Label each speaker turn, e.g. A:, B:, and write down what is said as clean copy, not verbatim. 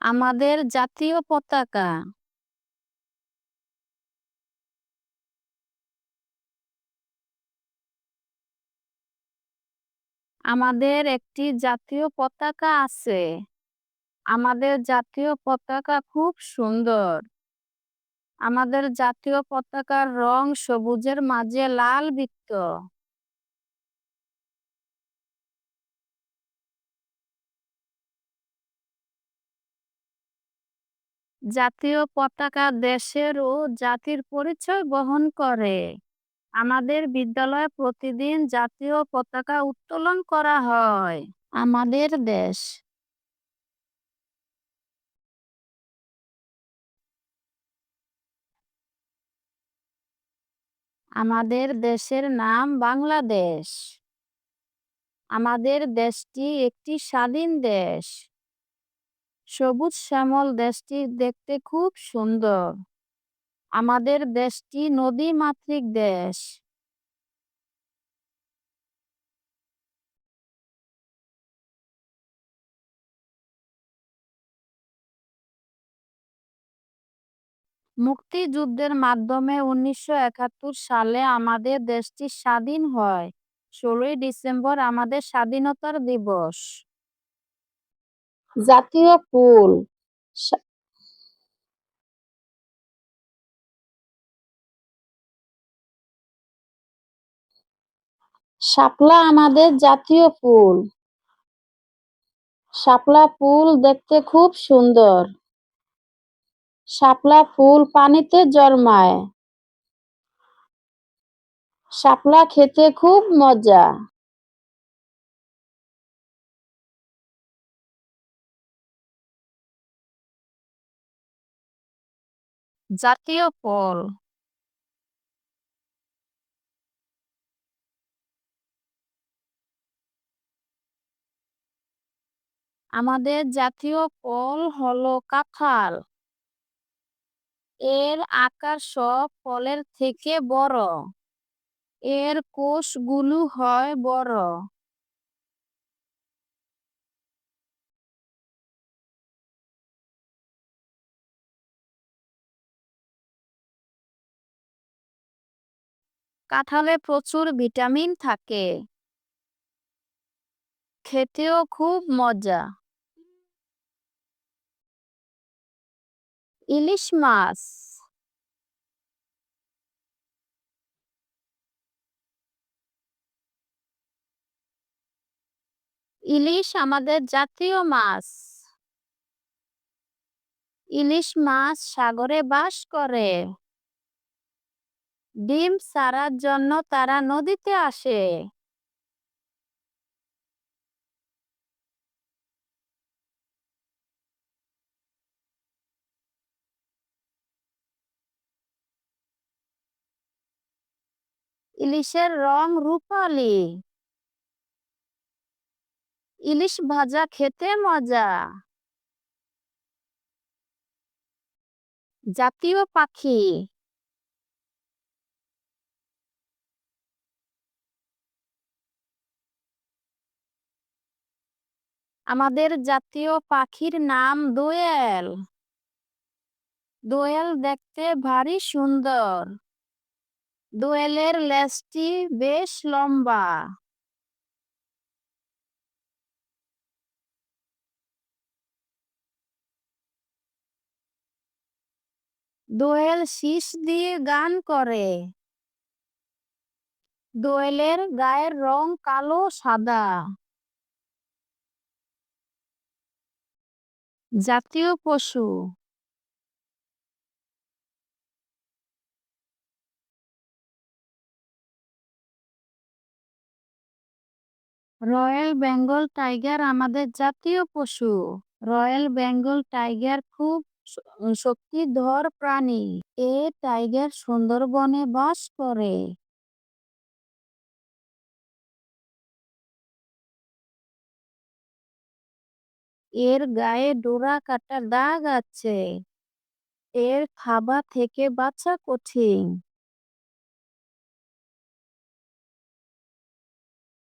A: আমাদের জাতীয় পতাকা। আমাদের একটি জাতীয় পতাকা আছে। আমাদের জাতীয় পতাকা খুব সুন্দর। আমাদের জাতীয় পতাকার রং সবুজের মাঝে লাল বৃত্ত। জাতীয় পতাকা দেশের ও জাতির পরিচয় বহন করে। আমাদের বিদ্যালয়ে প্রতিদিন জাতীয় পতাকা উত্তোলন করা হয়। আমাদের দেশ। আমাদের দেশের নাম বাংলাদেশ। আমাদের দেশটি একটি স্বাধীন দেশ। সবুজ শ্যামল দেশটি দেখতে খুব সুন্দর। আমাদের দেশটি নদীমাতৃক দেশ। মুক্তিযুদ্ধের মাধ্যমে ১৯৭১ সালে আমাদের দেশটি স্বাধীন হয়। ১৬ই ডিসেম্বর আমাদের স্বাধীনতার দিবস। জাতীয় ফুল। শাপলা আমাদের জাতীয় ফুল। শাপলা ফুল দেখতে খুব সুন্দর। শাপলা ফুল পানিতে জন্মায়। শাপলা খেতে খুব মজা। জাতীয় ফল। আমাদের জাতীয় ফল হলো কাঁঠাল। এর আকার সব ফলের থেকে বড়। এর কোষগুলো হয় বড়। কাঁঠালে প্রচুর ভিটামিন থাকে। খেতেও খুব মজা। ইলিশ মাছ। ইলিশ আমাদের জাতীয় মাছ। ইলিশ মাছ সাগরে বাস করে। ডিম ছাড়ার জন্য তারা নদীতে আসে। ইলিশের রং রূপালি। ইলিশ ভাজা খেতে মজা। জাতীয় পাখি। আমাদের জাতীয় পাখির নাম দোয়েল। দোয়েল দেখতে ভারী সুন্দর। দোয়েলের লেজটি বেশ লম্বা। দোয়েল শিস দিয়ে গান করে। দোয়েলের গায়ের রং কালো সাদা। জাতীয় পশু। রয়্যাল বেঙ্গল টাইগার আমাদের জাতীয় পশু। রয়্যাল বেঙ্গল টাইগার খুব শক্তিধর প্রাণী। এ টাইগার সুন্দরবনে বাস করে। এর গায়ে ডোরা কাটা দাগ আছে। এর খাবার থেকে বাঁচা কঠিন।